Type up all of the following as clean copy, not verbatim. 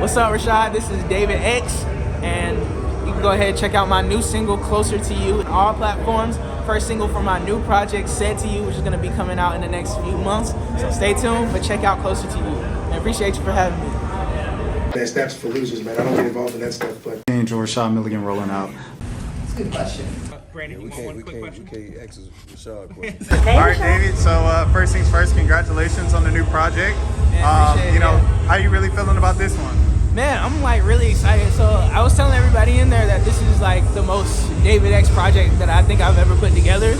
What's up, Rashad? This is DvDx, and you can go ahead and check out my new single, Closer to You, on all platforms. First single for my new project, Said to You, which is going to be coming out in the next few months. So stay tuned, but check out Closer to You. I appreciate you for having me. Man, snaps for losers, man. I don't get involved in that stuff, but Angel Rashad Milligan rolling out. That's a good question. Brandon, we can't ask Rashad questions. All right, David. So first things first, congratulations on the new project. Man, How you really feeling about this one? Man, I'm like really excited. So I was telling everybody in there that this is like the most DvDx project that I think I've ever put together.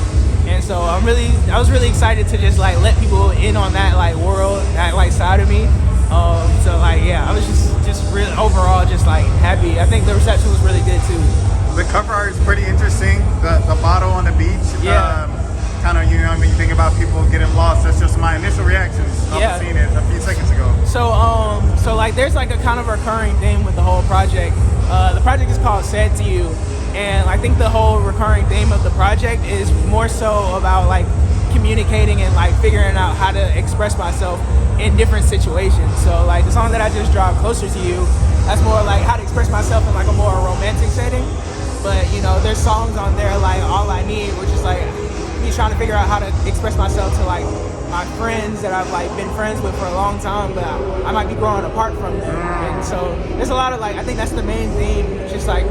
And so I was really excited to just like let people in on that like world, that like side of me. So like, yeah, I was just really overall just like happy. I think the reception was really good too. The cover art is pretty interesting. The bottle on the beach. Yeah. Kind of, when you think about people getting lost, that's just my initial reactions. I've seen it a few seconds ago. So like there's like a kind of recurring theme with the whole project. The project is called Said to You, and I think the whole recurring theme of the project is more so about like communicating and like figuring out how to express myself in different situations. So like the song that I just dropped, Closer to You, that's more like how to express myself in like a more romantic setting. But there's songs on there like All I Need, which is like me trying to figure out how to express myself to like my friends that I've like been friends with for a long time, but I might be growing apart from them. And so there's a lot of like, I think that's the main theme, just like,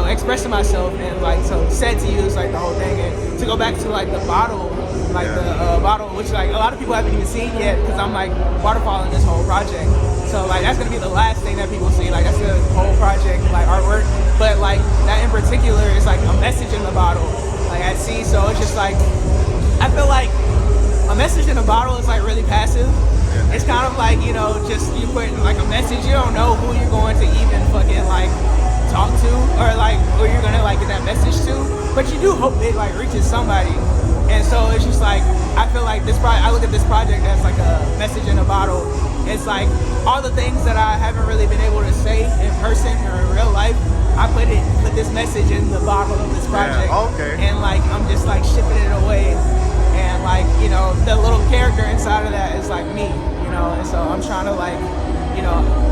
expressing myself. And like, so Said to You is like the whole thing. And to go back to like the bottle, like the bottle, which like a lot of people haven't even seen yet, because I'm like waterfalling this whole project. So like that's gonna be the last thing that people see. Like that's the whole project, like artwork. But like that in particular is like a message in the bottle, like at sea. So it's just like, I feel like a message in a bottle is like really passive. It's kind of like, just you putting like a message. You don't know who you're going to even fucking like talk to, or like who you're gonna like get that message to. But you do hope it like reaches somebody. And so it's just like, I feel like I look at this project as like a message in a bottle. It's like all the things that I haven't really been able to say in person or in real life, I put this message in the bottle of this project. Yeah, okay. And like, I'm just like shipping it away. And like, the little character inside of that is like me, and so I'm trying to like,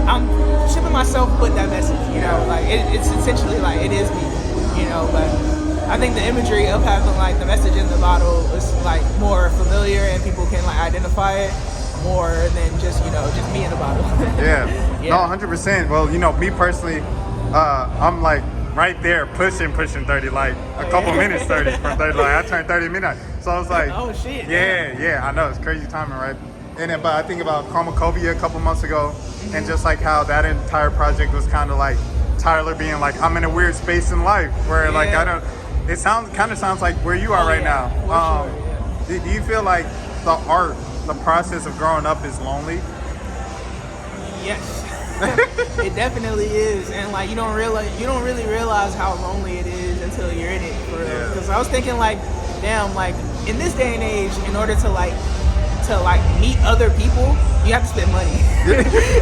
I'm shipping myself with that message, like it's essentially like, it is me, but I think the imagery of having like the message in the bottle is like more familiar, and people can like identify it more than just just me in the bottle. Yeah. No, 100%. Well, me personally, I'm like right there pushing 30, like a couple minutes 30 from 30. Like I turned 30 at midnight, so I was like, oh shit. Yeah, I know, it's crazy timing, right? And then, but I think about Chromacovia a couple months ago, and just like how that entire project was kind of like Tyler being like, I'm in a weird space in life where like I don't. It kind of sounds like where you are right now. Sure. Do you feel like the process of growing up is lonely? Yes. It definitely is, and like you don't really realize how lonely it is until you're in it, for real. Because I was thinking like, damn, like in this day and age, in order to meet other people, you have to spend money.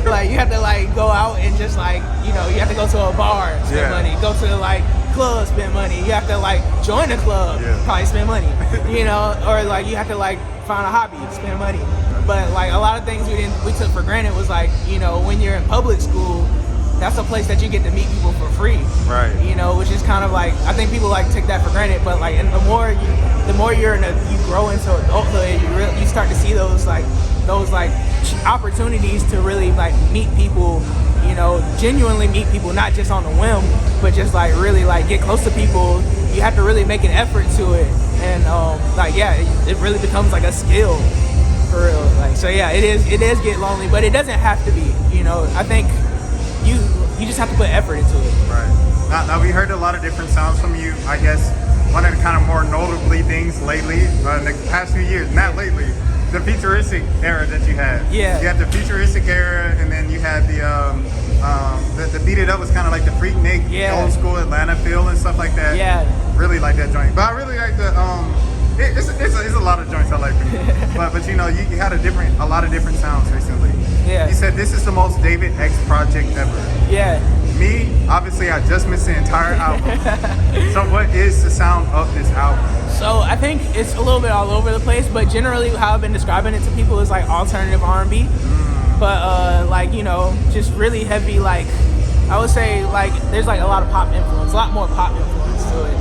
Like you have to like go out and just like you have to go to a bar, spend money, go to like club, spend money. You have to like join a club, probably spend money, or like you have to like find a hobby, spend money. But like a lot of things we took for granted was like, when you're in public school, that's a place that you get to meet people for free. Right. Which is kind of like, I think people like take that for granted, but like, and the more you grow into adulthood, you start to see those opportunities to really like meet people, genuinely meet people, not just on a whim, but just like really like get close to people. You have to really make an effort to it, and it really becomes like a skill, for real. Like, so yeah, it is get lonely, but it doesn't have to be. I think you just have to put effort into it. Right. Now we heard a lot of different sounds from you. I guess one of the kind of more notably things lately, in the past few years, not lately, the futuristic era that you had. Yeah. You had the futuristic era, and then you had the Beat It Up was kind of like the Freaknik, old school Atlanta feel and stuff like that. Yeah. Really like that joint. But I really like the it's a lot of joints I like from you. But you had a lot of different sounds recently. Yeah. You said this is the most DvDx project ever. Yeah. Me, obviously, I just missed the entire album. So what is the sound of this album? So I think it's a little bit all over the place, but generally how I've been describing it to people is like alternative R&B. but like just really heavy, like I would say like there's like a lot of pop influence, a lot more pop influence to it.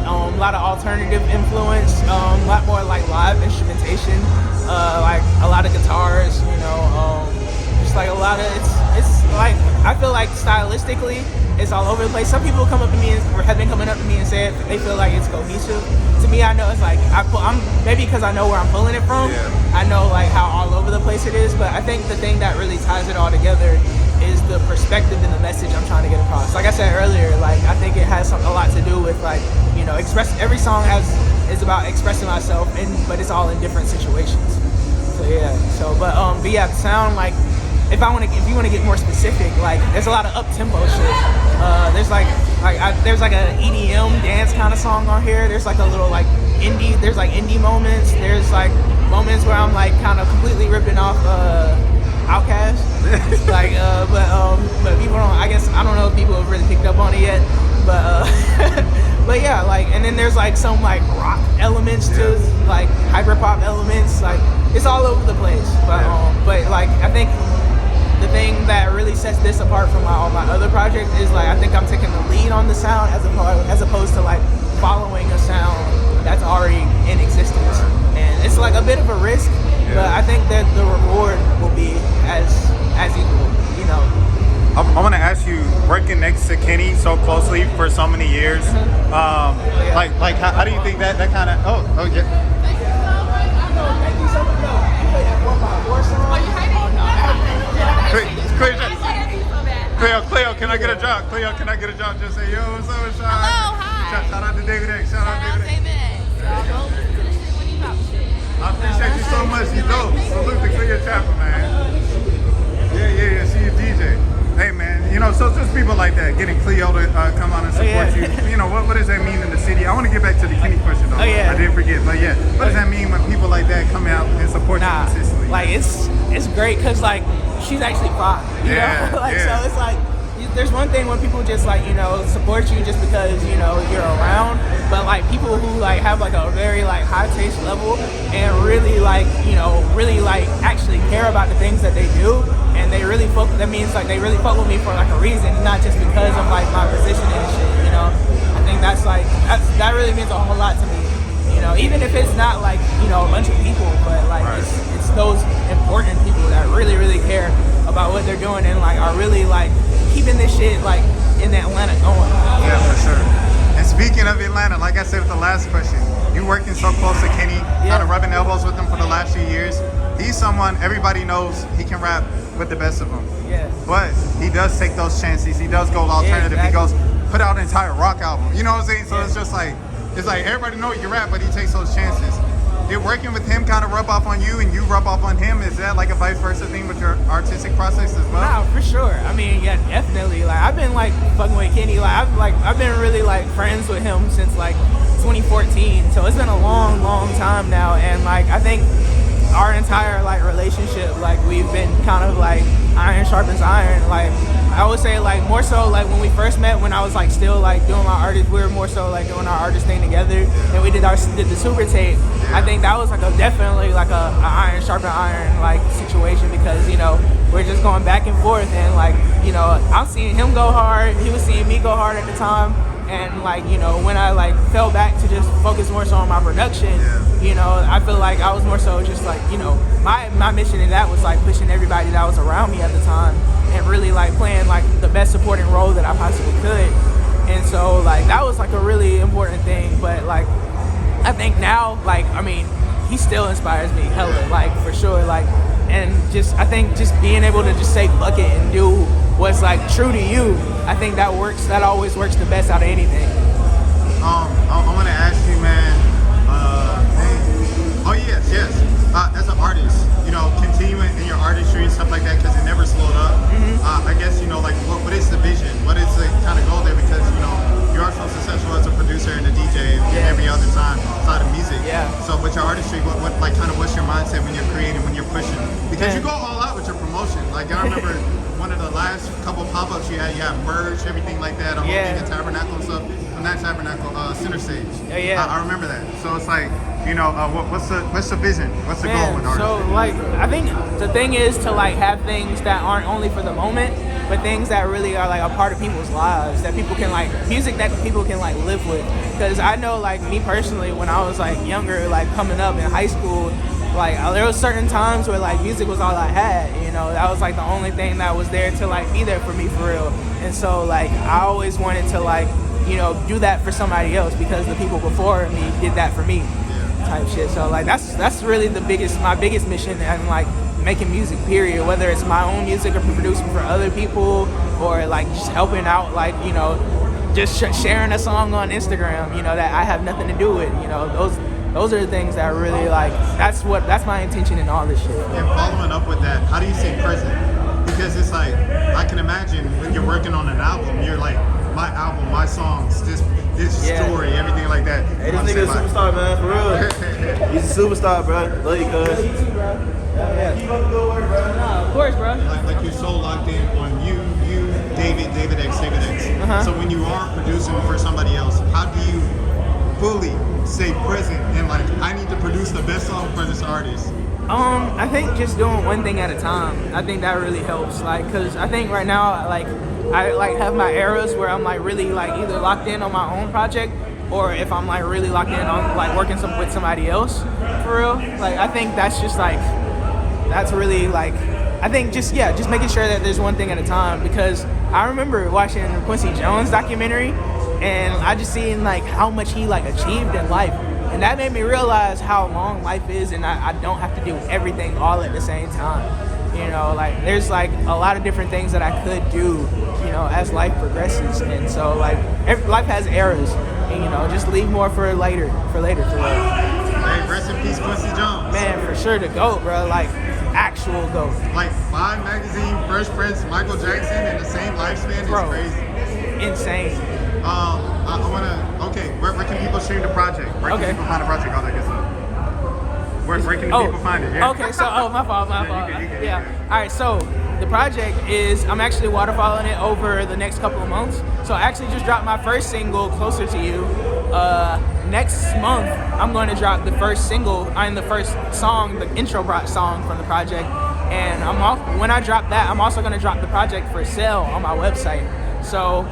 A lot of alternative influence, a lot more like live instrumentation, like a lot of guitars, just like a lot of it's like I feel like stylistically it's all over the place. Some people come up to me and have been coming up to me and said they feel like it's cohesive. To me, I know it's like I'm maybe because I know where I'm pulling it from. Yeah. I know like how all over the place it is, but I think the thing that really ties it all together is the perspective and the message I'm trying to get across. Like I said earlier, like I think it has a lot to do with like every song is about expressing myself, but it's all in different situations. So yeah, but yeah, the sound, like if you want to get more specific, like there's a lot of up tempo shit. There's there's like an EDM dance kind of song on here. There's like a little like indie. There's like indie moments. There's like moments where I'm like kind of completely ripping off Outkast. Like but people don't. I guess I don't know if people have really picked up on it yet. But but yeah, like, and then there's like some like rock elements to like hyper pop elements. Like it's all over the place. But like I think the thing that really sets this apart from all my other projects is like I think I'm taking the lead on the sound as opposed to like following a sound that's already in existence, and it's like a bit of a risk, but I think that the reward will be as equal, I want to ask you, working next to Kenny so closely for so many years, like how do you think that kind of Cleo, can I get a drop? Cleo, can I get a drop? Just say, yo, what's up, Rashad? Hello, hi. Shout out to DvDx. Shout out to DvDx. Y'all go listen to this shit when you pop shit. I appreciate you so much. You dope. Salute to Cleotrvppv, man. Yeah. She a DJ. Hey, man. So just people like that, getting Cleo to come on and support you. What does that mean in the city? I want to get back to the Kenny question, though. I didn't forget. But yeah, what does that mean when people like that come out and support you consistently? Like it's great because like she's actually fine. So it's like there's one thing when people just like support you just because you're around, but like people who like have like a very like high taste level and really like really like actually care about the things that they do, and they really fuck. That means like they really fuck with me for like a reason, not just because of like my position and shit. I think that really means a whole lot to me. Even if it's not like a bunch of people, but like it's those important people that really care about what they're doing and like are really like keeping this shit like in Atlanta going. Yeah, for sure. And speaking of Atlanta, like I said with the last question, you working so close to Kenny, kind of rubbing elbows with him for the last few years. He's someone everybody knows he can rap with the best of them. Yeah. But he does take those chances. He does go alternative. Yeah, exactly. He goes put out an entire rock album. You know what I'm saying? So it's just like everybody know you can rap, but he takes those chances. Did working with him kind of rub off on you and you rub off on him? Is that like a vice versa thing with your artistic process as well? Nah, for sure. I mean, yeah, definitely. Like I've been like fucking with Kenny. I've been really like friends with him since like 2014. So it's been a long time now, and like I think our entire like relationship, like we've been kind of like iron sharpens iron. Like I would say like more so like when we first met, when I was like still like doing my artist, we were more so like doing our artist thing together, and we did the super tape. I think that was like definitely like a iron sharpen iron like situation, because we're just going back and forth, and like I'm seeing him go hard, he was seeing me go hard at the time, and like when I like fell back to just focus more so on my production, I feel like I was more so just like my mission in that was like pushing everybody that was around me at the time and really like playing like the best supporting role that I possibly could. And so like that was like a really important thing. But like I think now, like I mean, he still inspires me hella, like for sure. Like, and just I think just being able to just say fuck it and do what's like true to you, I think that works. That always works the best out of anything. I want to ask you, man. Yes. As an artist, continuing in your artistry and stuff like that, because it never slowed up. I guess like what is the vision? What is the kind of goal there? Because you are so successful as a producer and a DJ and every other time outside of music. Yeah. So with your artistry, what like kind of what's your mindset when you're creating, when you're pushing? Because you go all out with your promotion. Like I remember one of the last couple pop-ups you had merch, everything like that. I'm looking at Tabernacle and stuff. Well, not Tabernacle, Center Stage. Yeah. I remember that. So it's like You know, what's the vision? What's the goal with Man, so artists? like I think the thing is to like have things that aren't only for the moment, but things that really are like a part of people's lives, that people can like, music that people can like live with. Because I know like me personally, when I was like younger, like coming up in high school, like there was certain times where like music was all I had, you know, that was like the only thing that was there to like be there for me for real. And so like I always wanted to like, you know, do that for somebody else because the people before me did that for me. Type shit. So like that's really my biggest mission, and like making music period, whether it's my own music or producing for other people, or like just helping out, like, you know, just sharing a song on Instagram, you know, that I have nothing to do with, you know, those are the things that really like, that's my intention in all this shit. And following up with that, how do you stay present? Because it's like, I can imagine when you're working on an album, you're like, my album, my songs, this story, everything like that. Hey, this nigga a superstar, man, for real. He's a superstar, bro. Love you, cuz. Keep up the good work, bro. Nah, of course, bro. Like you're so locked in on you, DvDx. So when you are producing for somebody else, how do you fully stay present and like, I need to produce the best song for this artist? I think just doing one thing at a time. I think that really helps. Like, cause I think right now, like, I like have my eras where I'm like really like either locked in on my own project, or if I'm like really locked in on like working with somebody else for real. Like, I think that's just like, that's really like, I think just making sure that there's one thing at a time. Because I remember watching the Quincy Jones documentary, and I just seen like how much he like achieved in life. And that made me realize how long life is, and I don't have to do everything all at the same time. You know, like there's like a lot of different things that I could do, you know, as life progresses. And so like life has eras, and you know, just leave more for later. Hey, rest in peace, Quincy Jones. Man, for sure, the GOAT, bro, like actual GOAT. Like Vibe magazine, Fresh Prince, Michael Jackson, and the same lifespan is crazy. Insane. I wanna, okay, where can people stream the project? Where can people find the project, all that good stuff? Where can the people find it? Yeah. Okay, so, my fault. You can. Yeah. All right, so the project is, I'm actually waterfalling it over the next couple of months. So I actually just dropped my first single, Closer to You. Next month, I'm going to drop the first single, the first song, the intro song from the project. And when I drop that, I'm also going to drop the project for sale on my website. So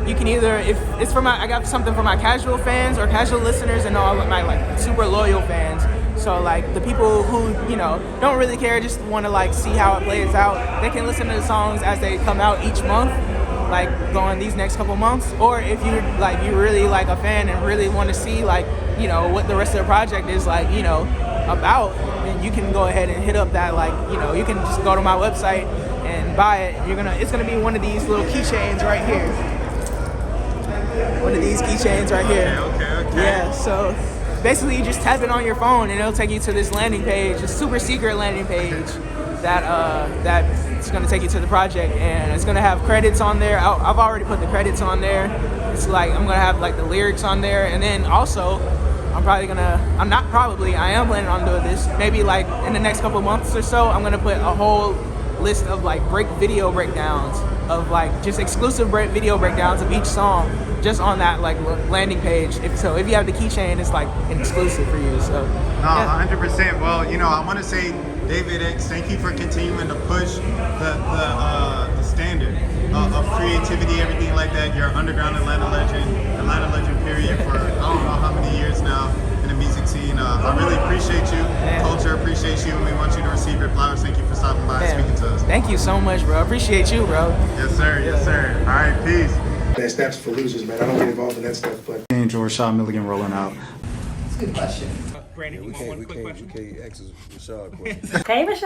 you can either, if it's for I got something for my casual fans or casual listeners, and all of my like super loyal fans. So like the people who, you know, don't really care, just want to like see how it plays out, they can listen to the songs as they come out each month, like going these next couple months. Or if you like, you really like a fan and really want to see like, you know, what the rest of the project is like, you know, about, then you can go ahead and hit up that, like, you know, you can just go to my website and buy it. It's gonna be one of these little keychains right here. One of these keychains right here. Okay. Yeah, so basically you just tap it on your phone and it'll take you to this landing page, a super secret landing page that's gonna take you to the project, and it's gonna have credits on there. I've already put the credits on there. It's like, I'm gonna have like the lyrics on there, and then also I am planning on doing this. Maybe like in the next couple months or so, I'm gonna put a whole list of like video breakdowns of like just exclusive video breakdowns of each song just on that like landing page. If you have the keychain, it's like an exclusive for you. So no, 100%. Well, you know, I want to say, DvDx, thank you for continuing to push the standard of creativity, everything like that. You're underground Atlanta legend period for I don't know how many years now in the music scene. I really appreciate you. Culture appreciates you, and we want you to receive your flowers. Thank you for stopping by and speaking to us. Thank you so much, bro. Appreciate you, bro. Yes, sir. Yes, sir. All right, peace. That's for losers, man. I don't get involved in that stuff, but. And Rashad Milligan rolling out. That's a good question. Brandon, We can't ask Rashad a question. Hey, Rashad.